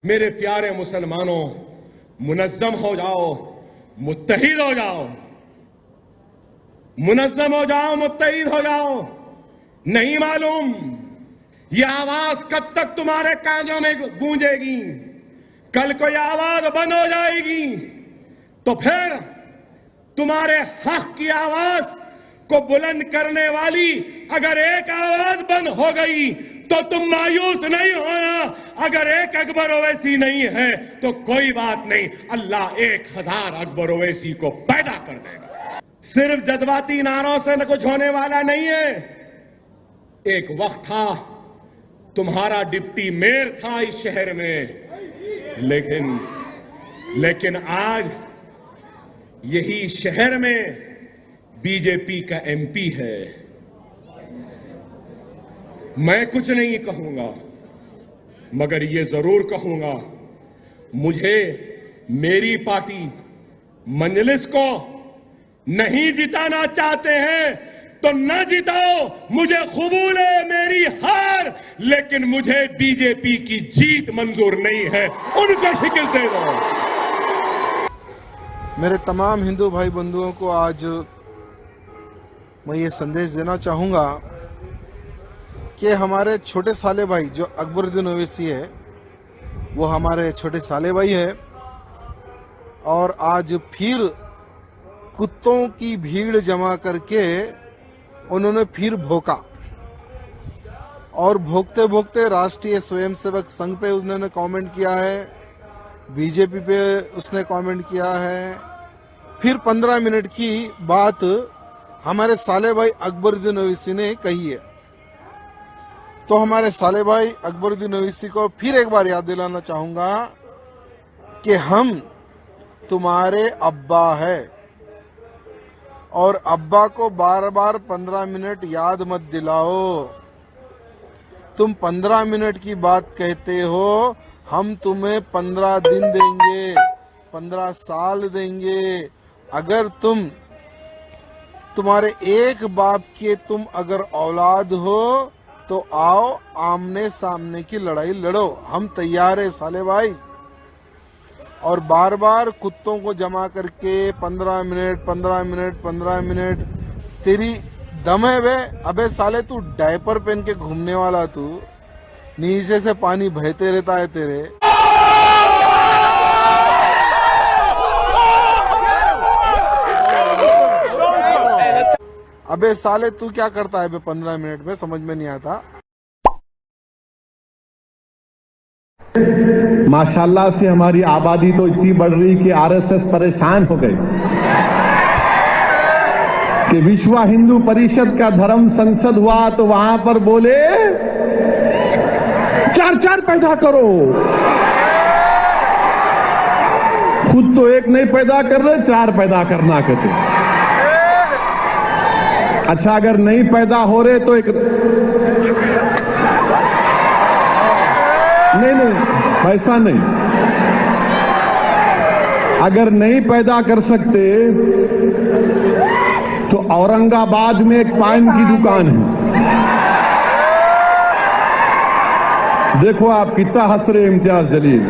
मेरे प्यारे मुसलमानों, मुनज़्ज़म हो जाओ, मुत्तहिद हो जाओ, मुनज़्ज़म हो जाओ, मुत्तहिद हो जाओ। नहीं मालूम ये आवाज कब तक तुम्हारे कानों में गूंजेगी। कल को ये आवाज बंद हो जाएगी तो फिर तुम्हारे हक की आवाज को बुलंद करने वाली अगर एक आवाज बंद हो गई तो तुम मायूस नहीं होना। अगर एक अकबर ओवैसी नहीं है तो कोई बात नहीं, अल्लाह 1000 अकबर ओवैसी को पैदा कर देगा। सिर्फ जज्बाती नारों से न कुछ होने वाला नहीं है। एक वक्त था तुम्हारा डिप्टी मेयर था इस शहर में, लेकिन आज यही शहर में बीजेपी का एमपी है। मैं कुछ नहीं कहूंगा, मगर ये जरूर कहूंगा, मुझे मेरी पार्टी मजलिस को नहीं जिताना चाहते हैं तो न जिताओ, मुझे कबूल है मेरी हार, लेकिन मुझे बीजेपी की जीत मंजूर नहीं है, उनको शिकस्त दे दो। मेरे तमाम हिंदू भाई बंधुओं को आज मैं ये संदेश देना चाहूँगा कि हमारे छोटे साले भाई जो अकबरुद्दीन ओवैसी है वो हमारे छोटे साले भाई है और आज फिर कुत्तों की भीड़ जमा करके उन्होंने फिर भोंका और भोंकते भोंकते राष्ट्रीय स्वयंसेवक संघ पे उन्होंने कमेंट किया है, बीजेपी पे उसने कमेंट किया है। फिर 15 मिनट की बात हमारे साले भाई अकबरुद्दीन ओवैसी ने कही है। तो हमारे साले भाई अकबरुद्दीन ओवैसी को फिर एक बार याद दिलाना चाहूंगा कि हम तुम्हारे अब्बा है और अब्बा को बार बार 15 मिनट याद मत दिलाओ। तुम 15 मिनट की बात कहते हो, हम तुम्हें 15 दिन देंगे, 15 साल देंगे। अगर तुम्हारे एक बाप के तुम अगर औलाद हो तो आओ आमने सामने की लड़ाई लड़ो, हम तैयार है साले भाई। और बार बार कुत्तों को जमा करके 15 मिनट तेरी दम है वे। अबे साले तू डायपर पहन के घूमने वाला, तू नीचे से पानी बहते रहता है तेरे। अबे साले तू क्या करता है बे 15 मिनट में, समझ में नहीं आता। माशाल्लाह से हमारी आबादी तो इतनी बढ़ रही कि आरएसएस परेशान हो गई कि विश्व हिंदू परिषद का धर्म संसद हुआ तो वहां पर बोले 4 पैदा करो। खुद तो एक नहीं पैदा कर रहे, 4 पैदा करना कहते। अच्छा, अगर नहीं पैदा हो रहे तो एक नहीं ऐसा नहीं, अगर नहीं पैदा कर सकते तो औरंगाबाद में एक पान की दुकान है। देखो आप कितना हंस रहे इम्तियाज जलील।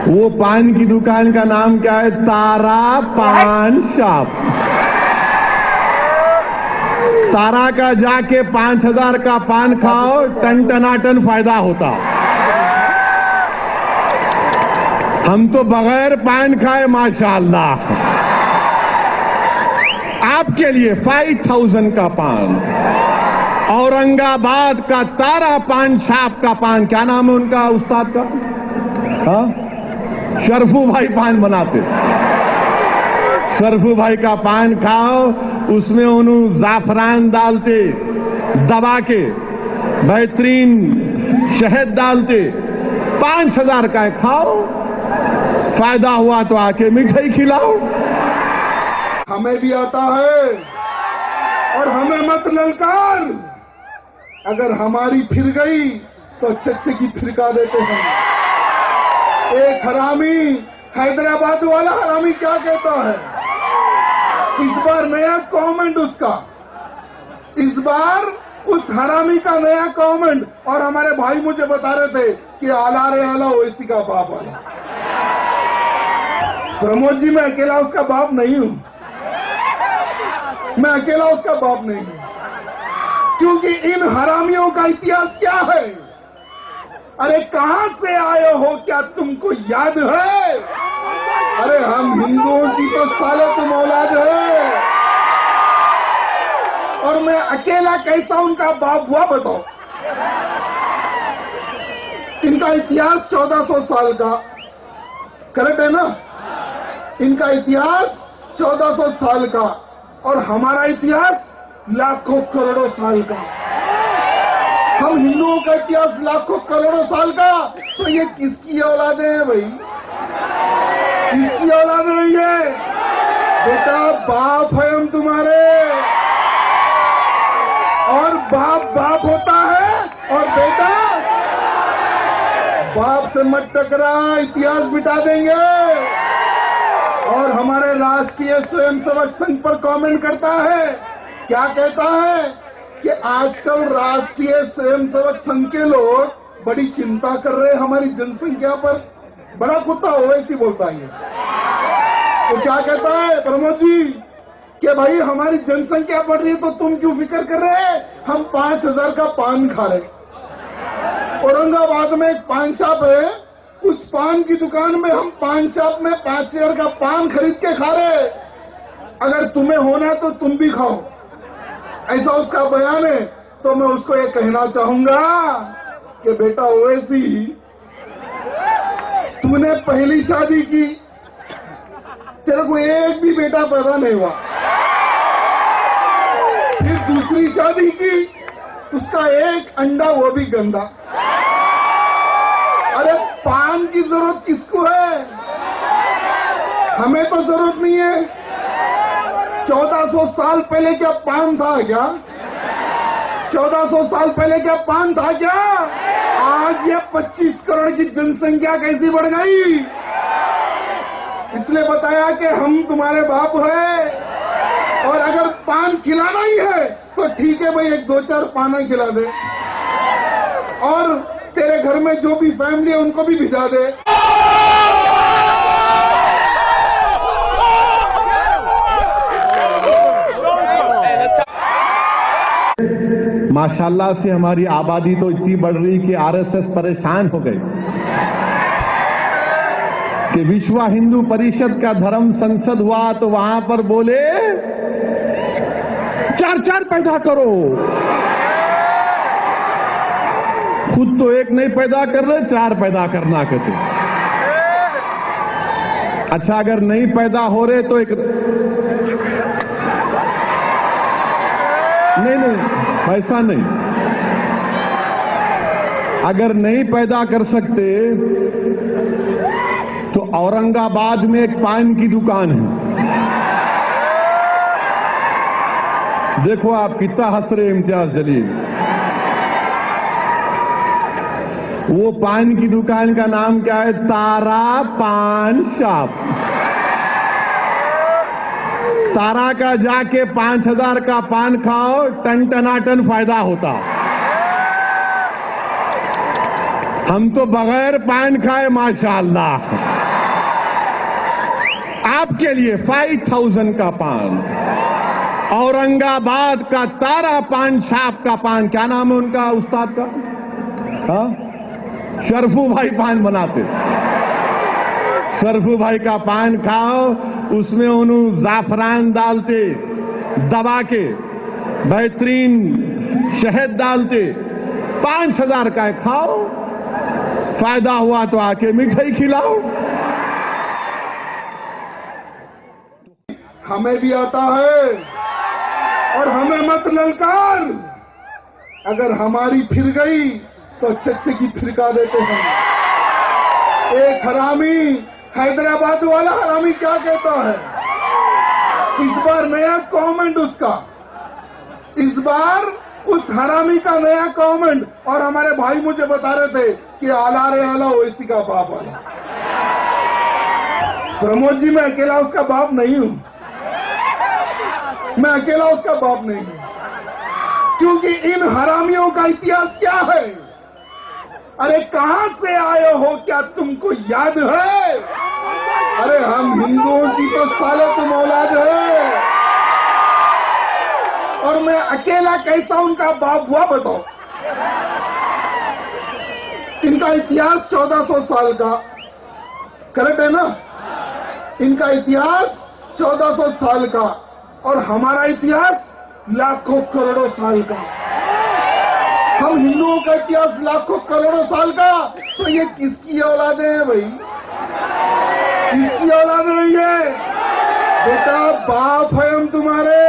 वो पान की दुकान का नाम क्या है? तारा पान शॉप। तारा का जाके 5000 का पान खाओ, टन फायदा होता। हम तो बगैर पान खाए माशाअल्लाह आपके लिए 5000 का पान। औरंगाबाद का तारा पान शॉप का पान, क्या नाम है उनका उस्ताद का? हाँ, शरफू भाई पान बनाते। शरफू भाई का पान खाओ, उसमें उन्होंने जाफरान डालते, दबा के बेहतरीन शहद डालते, 5000 का खाओ, फायदा हुआ तो आके मिठाई खिलाओ। हमें भी आता है और हमें मत ललकार। अगर हमारी फिर गई तो चच्चे की फिरका देते हैं। एक हरामी, हैदराबाद वाला हरामी क्या कहता है? इस बार नया कमेंट उसका, इस बार उस हरामी का नया गवर्नमेंट। और हमारे भाई मुझे बता रहे थे कि आला रे आला ओवैसी का बाप आला। प्रमोद जी, मैं अकेला उसका बाप नहीं हूं, मैं अकेला उसका बाप नहीं हूं, क्योंकि इन हरामियों का इतिहास क्या है? अरे कहां से आए हो, क्या तुमको याद है? अरे हम हिंदुओं की तो साले तुम औलाद है, और मैं अकेला कैसा उनका बाप हुआ बताओ? इनका इतिहास 1400 साल का, करेक्ट है ना? इनका इतिहास 1400 साल का, और हमारा इतिहास लाखों करोड़ों साल का। हम हिंदुओं का इतिहास लाखों करोड़ों साल का, तो ये किसकी औलादे हैं भाई? किसकी औलादे हैं ये? बेटा बाप है हम तुम्हारे, और बाप बाप होता है, और बेटा बाप से मत टकरा, इतिहास मिटा देंगे। और हमारे राष्ट्रीय स्वयंसेवक संघ पर कमेंट करता है, क्या कहता है कि आजकल राष्ट्रीय स्वयंसेवक संघ के लोग बड़ी चिंता कर रहे हैं हमारी जनसंख्या पर। बड़ा कुत्ता ओवैसी बोलता है। तो क्या कहता है प्रमोद जी कि भाई हमारी जनसंख्या बढ़ रही है तो तुम क्यों फिक्र कर रहे हैं? हम 5000 का पान खा रहे। औरंगाबाद में एक पान शॉप है, उस पान की दुकान में हम पान शॉप में 5000 का पान खरीद के खा रहे। अगर तुम्हें होना तो तुम भी खाओ, ऐसा उसका बयान है। तो मैं उसको ये कहना चाहूंगा कि बेटा ओवैसी, तूने पहली शादी की, तेरे को एक भी बेटा पैदा नहीं हुआ। फिर दूसरी शादी की, उसका एक अंडा, वो भी गंदा। अरे पान की जरूरत किसको है? हमें तो जरूरत नहीं है। 1400 साल पहले क्या पान था क्या? 1400 साल पहले क्या पान था क्या? आज ये 25 करोड़ की जनसंख्या कैसी बढ़ गई? इसलिए बताया कि हम तुम्हारे बाप है, और अगर पान खिलाना ही है तो ठीक है भाई, एक 2-4 पाना खिला दे, और तेरे घर में जो भी फैमिली है उनको भी भिजा दे। माशाल्लाह से हमारी आबादी तो इतनी बढ़ रही कि आरएसएस परेशान हो गई कि विश्व हिंदू परिषद का धर्म संसद हुआ तो वहां पर बोले 4 पैदा करो। खुद तो एक नहीं पैदा कर रहे, 4 पैदा करना कहते। अच्छा, अगर नहीं पैदा हो रहे तो एक नहीं, ऐसा नहीं। अगर नहीं पैदा कर सकते तो औरंगाबाद में एक पान की दुकान है। देखो आप कितना हंस रहे इम्तियाज जलील। वो पान की दुकान का नाम क्या है? तारा पान शॉप। तारा का जाके 5000 का पान खाओ, टन टनाटन फायदा होता। हम तो बगैर पान खाए माशाअल्लाह। आपके लिए 5000 का पान, औरंगाबाद का तारा पान शॉप का पान। क्या नाम है उनका उस्ताद का? हाँ, शरफू भाई पान बनाते। शरफू भाई का पान खाओ, उसमें उन्होंने जाफरान डालते, दबा के बेहतरीन शहद डालते। 5000 का खाओ, फायदा हुआ तो आके मिठाई खिलाओ। हमें भी आता है, और हमें मत ललकार। अगर हमारी फिर गई तो अच्छे की फिरका देते हैं। एक हरामी, हैदराबाद वाला हरामी क्या कहता है? इस बार नया गवर्नमेंट उसका, इस बार उस हरामी का नया गवर्नमेंट। और हमारे भाई मुझे बता रहे थे कि आला रे आला ओवैसी का बाप आला। प्रमोद जी, मैं अकेला उसका बाप नहीं हूं, मैं अकेला उसका बाप नहीं हूं, क्योंकि इन हरामियों का इतिहास क्या है? अरे कहां से आए हो, क्या तुमको याद है? अरे हम हिंदुओं की तो साले तुम औलाद है, और मैं अकेला कैसा उनका बाप हुआ बताओ। इनका इतिहास 1400 साल का, करेक्ट है ना? इनका इतिहास 1400 साल का, और हमारा इतिहास लाखों करोड़ों साल का। हम हिंदुओं का इतिहास लाखों करोड़ों साल का, तो ये किसकी औलादे हैं भाई? किसकी औलादे हैं ये? बेटा बाप है हम तुम्हारे,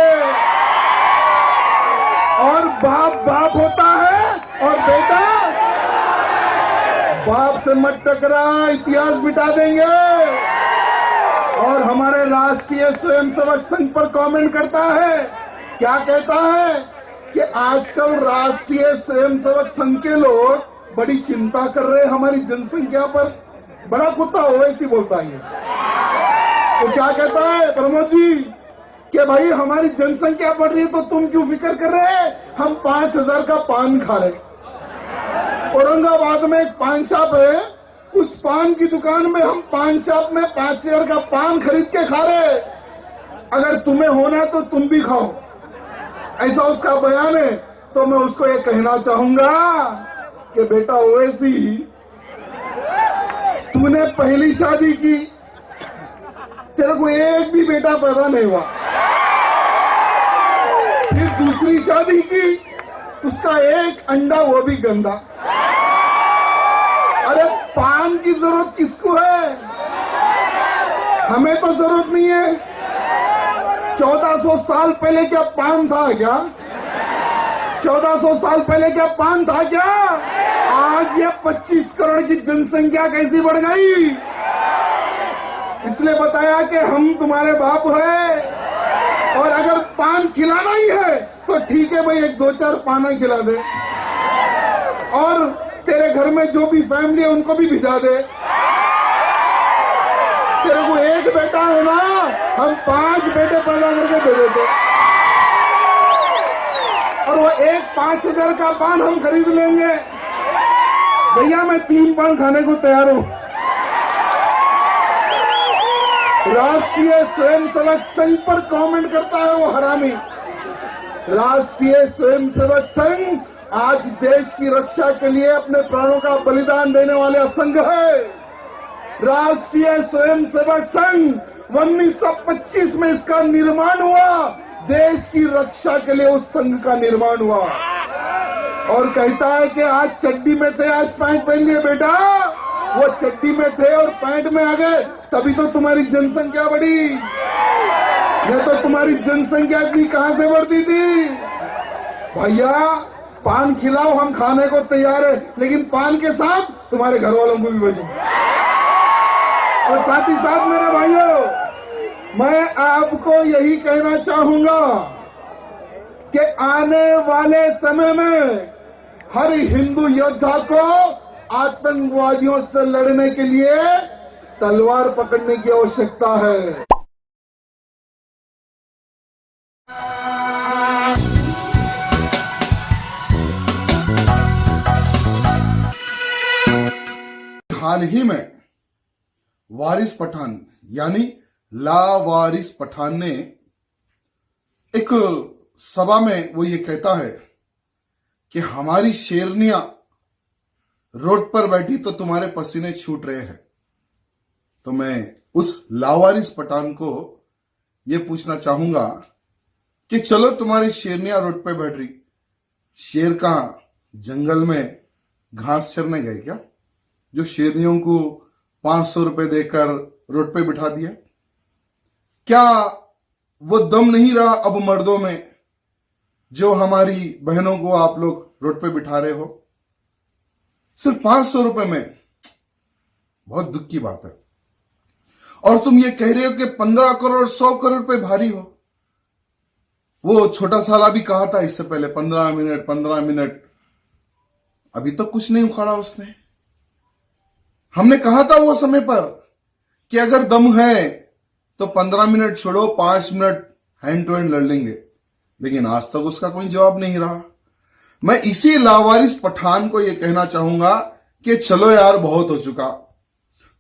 और बाप बाप होता है, और बेटा बाप से मत टकरा, इतिहास मिटा देंगे। और हमारे राष्ट्रीय स्वयंसेवक संघ पर कमेंट करता है, क्या कहता है कि आजकल राष्ट्रीय स्वयंसेवक संघ के लोग बड़ी चिंता कर रहे हैं हमारी जनसंख्या पर। बड़ा कुत्ता ओवैसी बोलता है। तो क्या कहता है प्रमोद जी कि भाई हमारी जनसंख्या बढ़ रही है तो तुम क्यों फिक्र कर रहे हैं? हम 5000 का पान खा रहे। औरंगाबाद में एक पान शॉप है, उस पान की दुकान में हम पान शॉप में 5000 का पान खरीद के खा रहे। अगर तुम्हें होना तो तुम भी खाओ, ऐसा उसका बयान है। तो मैं उसको ये कहना चाहूंगा कि बेटा ओवैसी, तूने पहली शादी की, तेरे को एक भी बेटा पैदा नहीं हुआ। फिर दूसरी शादी की, उसका एक अंडा, वो भी गंदा। अरे पान की जरूरत किसको है? हमें तो जरूरत नहीं है। 1400 साल पहले क्या पान था क्या? 1400 साल पहले क्या पान था क्या? आज ये 25 करोड़ की जनसंख्या कैसी बढ़ गई? इसलिए बताया कि हम तुम्हारे बाप है, और अगर पान खिलाना ही है तो ठीक है भाई, एक 2-4 पाना खिला दे, और तेरे घर में जो भी फैमिली है उनको भी भिजा दे। तेरे को एक बेटा है ना, हम 5 बेटे पैदा करके दे देते, और वो एक 5000 का पान हम खरीद लेंगे। भैया मैं 3 पान खाने को तैयार हूं। राष्ट्रीय स्वयंसेवक संघ पर कमेंट करता है वो हरामी। राष्ट्रीय स्वयंसेवक संघ आज देश की रक्षा के लिए अपने प्राणों का बलिदान देने वाले संघ है। राष्ट्रीय स्वयंसेवक संघ 1925 में इसका निर्माण हुआ, देश की रक्षा के लिए उस संघ का निर्माण हुआ। और कहता है कि आज चड्डी में थे, आज पैंट पहन लिए। बेटा वो चड्डी में थे और पैंट में आ गए, तभी तो तुम्हारी जनसंख्या बढ़ी। नहीं तो तुम्हारी जनसंख्या इतनी कहां से बढ़ती थी? भैया पान खिलाओ, हम खाने को तैयार है, लेकिन पान के साथ तुम्हारे घर वालों को भी भेजो। और साथ ही साथ मेरे भाइयों, मैं आपको यही कहना चाहूंगा कि आने वाले समय में हर हिंदू योद्धा को आतंकवादियों से लड़ने के लिए तलवार पकड़ने की आवश्यकता है। हाल ही में वारिस पठान यानी लावारिस पठान ने एक सभा में वो ये कहता है कि हमारी शेरनियां रोड पर बैठी तो तुम्हारे पसीने छूट रहे हैं। तो मैं उस लावारिस पठान को ये पूछना चाहूंगा कि चलो तुम्हारी शेरनियां रोड पे बैठ रही, शेर कहां जंगल में घास चरने गए क्या, जो शेरनियों को 500 रुपए देकर रोड पे बिठा दिया? क्या वो दम नहीं रहा अब मर्दों में, जो हमारी बहनों को आप लोग रोड पे बिठा रहे हो सिर्फ 500 रुपए में? बहुत दुख की बात है। और तुम ये कह रहे हो कि 15 करोड़ 100 करोड़ रुपए भारी हो। वो छोटा साला भी कहा था इससे पहले 15 मिनट, अभी तक कुछ नहीं उखाड़ा उसने। हमने कहा था वो समय पर कि अगर दम है तो 15 मिनट छोड़ो 5 मिनट हैंड टू हैंड लड़ लेंगे, लेकिन आज तक उसका कोई जवाब नहीं रहा। मैं इसी लावारिस पठान को यह कहना चाहूंगा कि चलो यार, बहुत हो चुका।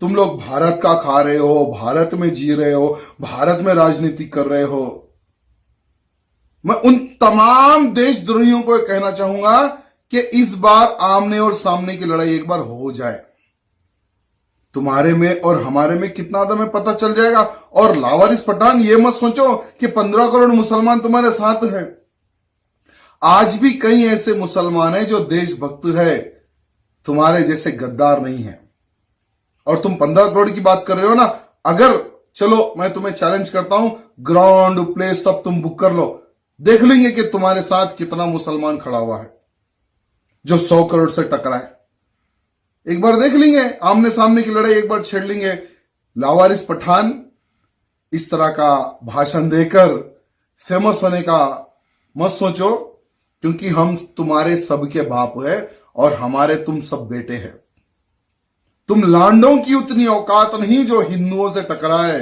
तुम लोग भारत का खा रहे हो, भारत में जी रहे हो, भारत में राजनीति कर रहे हो। मैं उन तमाम देशद्रोहियों को कहना चाहूंगा कि इस बार आमने और सामने की लड़ाई एक बार हो जाए। तुम्हारे में और हमारे में कितना दम है पता चल जाएगा। और लावारिस पठान, ये मत सोचो कि 15 करोड़ मुसलमान तुम्हारे साथ हैं। आज भी कई ऐसे मुसलमान हैं जो देशभक्त है, तुम्हारे जैसे गद्दार नहीं है। और तुम 15 करोड़ की बात कर रहे हो ना, अगर चलो मैं तुम्हें चैलेंज करता हूं, ग्राउंड प्लेस सब तुम बुक कर लो, देख लेंगे कि तुम्हारे साथ कितना मुसलमान खड़ा हुआ है जो 100 करोड़ से टकराए। एक बार देख लेंगे, आमने सामने की लड़ाई एक बार छेड़ लेंगे। लावारिस पठान, इस तरह का भाषण देकर फेमस होने का मत सोचो, क्योंकि हम तुम्हारे सबके बाप है और हमारे तुम सब बेटे हैं। तुम लांडों की उतनी औकात नहीं जो हिंदुओं से टकराए।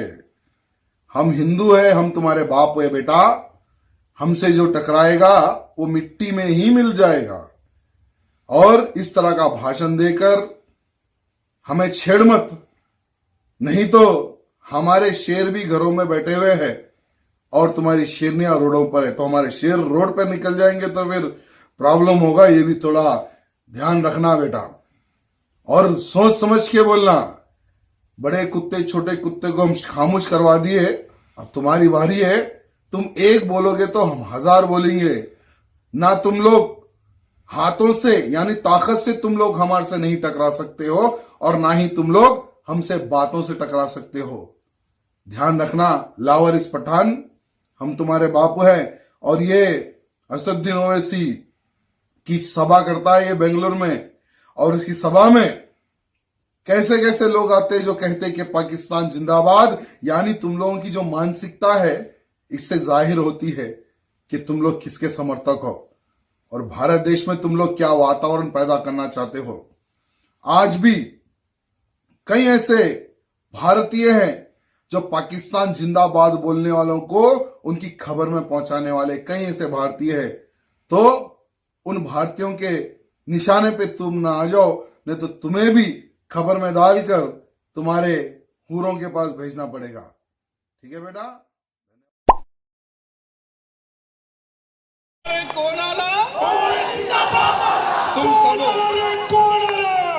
हम हिंदू है, हम तुम्हारे बाप है बेटा। हमसे जो टकराएगा वो मिट्टी में ही मिल जाएगा। और इस तरह का भाषण देकर हमें छेड़ मत, नहीं तो हमारे शेर भी घरों में बैठे हुए हैं और तुम्हारी शेरनियां रोडों पर है। तो हमारे शेर रोड पर निकल जाएंगे तो फिर प्रॉब्लम होगा। ये भी थोड़ा ध्यान रखना बेटा, और सोच समझ के बोलना। बड़े कुत्ते छोटे कुत्ते को हम खामोश करवा दिए, अब तुम्हारी बारी है। तुम एक बोलोगे तो हम 1000 बोलेंगे। ना तुम लोग हाथों से यानी ताकत से तुम लोग हमारे से नहीं टकरा सकते हो, और ना ही तुम लोग हमसे बातों से टकरा सकते हो। ध्यान रखना लावारिस पठान, हम तुम्हारे बाप हैं। और ये असदुद्दीन ओवैसी की सभा करता है ये बेंगलुरु में, और इसकी सभा में कैसे कैसे लोग आते हैं जो कहते हैं कि पाकिस्तान जिंदाबाद। यानी तुम लोगों की जो मानसिकता है इससे जाहिर होती है कि तुम लोग किसके समर्थक हो और भारत देश में तुम लोग क्या वातावरण पैदा करना चाहते हो। आज भी कई ऐसे भारतीय हैं जो पाकिस्तान जिंदाबाद बोलने वालों को उनकी खबर में पहुंचाने वाले कई ऐसे भारतीय हैं। तो उन भारतीयों के निशाने पे तुम ना आ जाओ, नहीं तो तुम्हें भी खबर में डालकर तुम्हारे हूरों के पास भेजना पड़ेगा। ठीक है बेटा। कौन आला? तुम सब हो,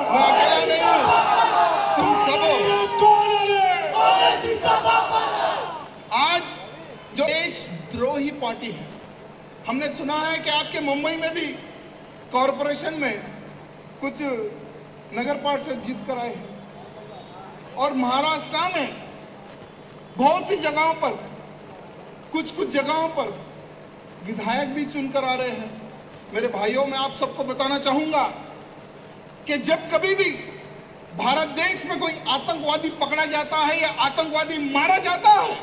मैं अकेला नहीं हूं, तुम सब हो। आज जो देशद्रोही पार्टी है, हमने सुना है कि आपके मुंबई में भी कॉरपोरेशन में कुछ नगर पार्षद जीत कर आए हैं, और महाराष्ट्र में बहुत सी जगहों पर कुछ जगहों पर विधायक भी चुनकर आ रहे हैं। मेरे भाइयों, मैं आप सबको बताना चाहूंगा कि जब कभी भी भारत देश में कोई आतंकवादी पकड़ा जाता है या आतंकवादी मारा जाता है,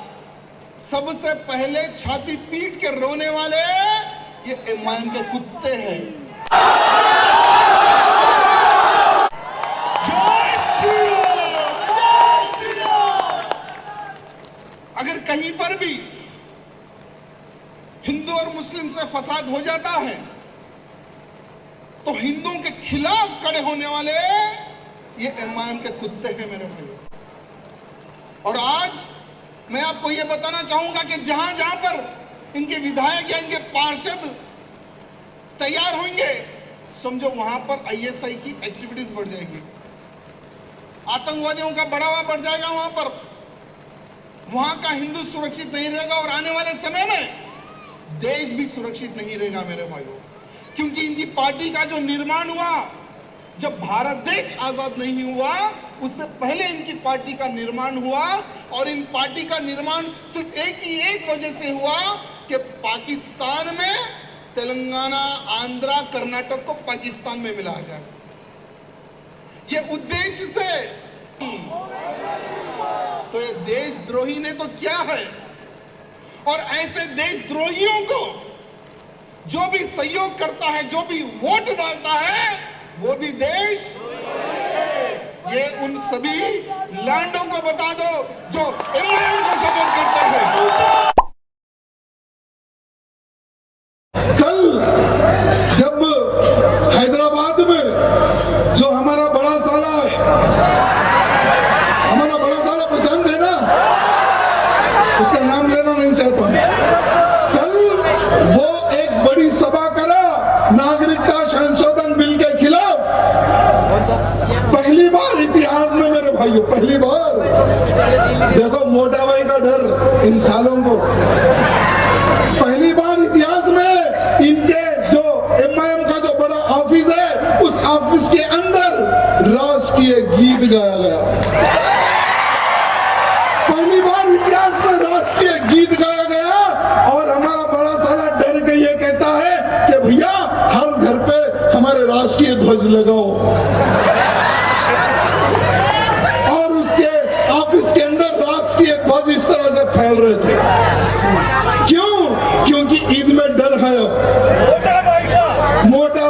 सबसे पहले छाती पीट के रोने वाले ये ईमान के कुत्ते हैं। अगर कहीं पर भी हिंदू और मुस्लिम से फसाद हो जाता है तो हिंदुओं के खिलाफ खड़े होने वाले ये इमाम के कुत्ते हैं मेरे भाई। और आज मैं आपको यह बताना चाहूंगा कि जहां जहां पर इनके विधायक या इनके पार्षद तैयार होंगे, समझो वहां पर आईएसआई की एक्टिविटीज बढ़ जाएगी, आतंकवादियों का बढ़ावा बढ़ जाएगा वहां का हिंदू सुरक्षित नहीं रहेगा, और आने वाले समय में देश भी सुरक्षित नहीं रहेगा मेरे भाइयों। क्योंकि इनकी पार्टी का जो निर्माण हुआ, जब भारत देश आजाद नहीं हुआ उससे पहले इनकी पार्टी का निर्माण हुआ, और इन पार्टी का निर्माण सिर्फ एक वजह से हुआ कि पाकिस्तान में तेलंगाना, आंध्रा, कर्नाटक को पाकिस्तान में मिला जाए। ये उद्देश्य से तो ये देशद्रोही ने तो क्या है, और ऐसे देशद्रोहियों को जो भी सहयोग करता है, जो भी वोट डालता है, वो भी देश। ये उन सभी लांडों को बता दो जो इमरान को सपोर्ट करते हैं। कल जब इन सालों को पहली बार इतिहास में इनके जो एमआईएम का जो बड़ा ऑफिस है उस ऑफिस के अंदर राष्ट्रीय गीत गाया गया। पहली बार इतिहास में राष्ट्रीय गीत गाया गया और हमारा बड़ा सारा डर के ये कहता है कि भैया हर घर पे हमारे राष्ट्रीय ध्वज लगाओ और उसके ऑफिस के अंदर राष्ट्रीय ध्वज इस तरह से फैल रहे थे। क्यों? क्योंकि ईद में डर है, मोटा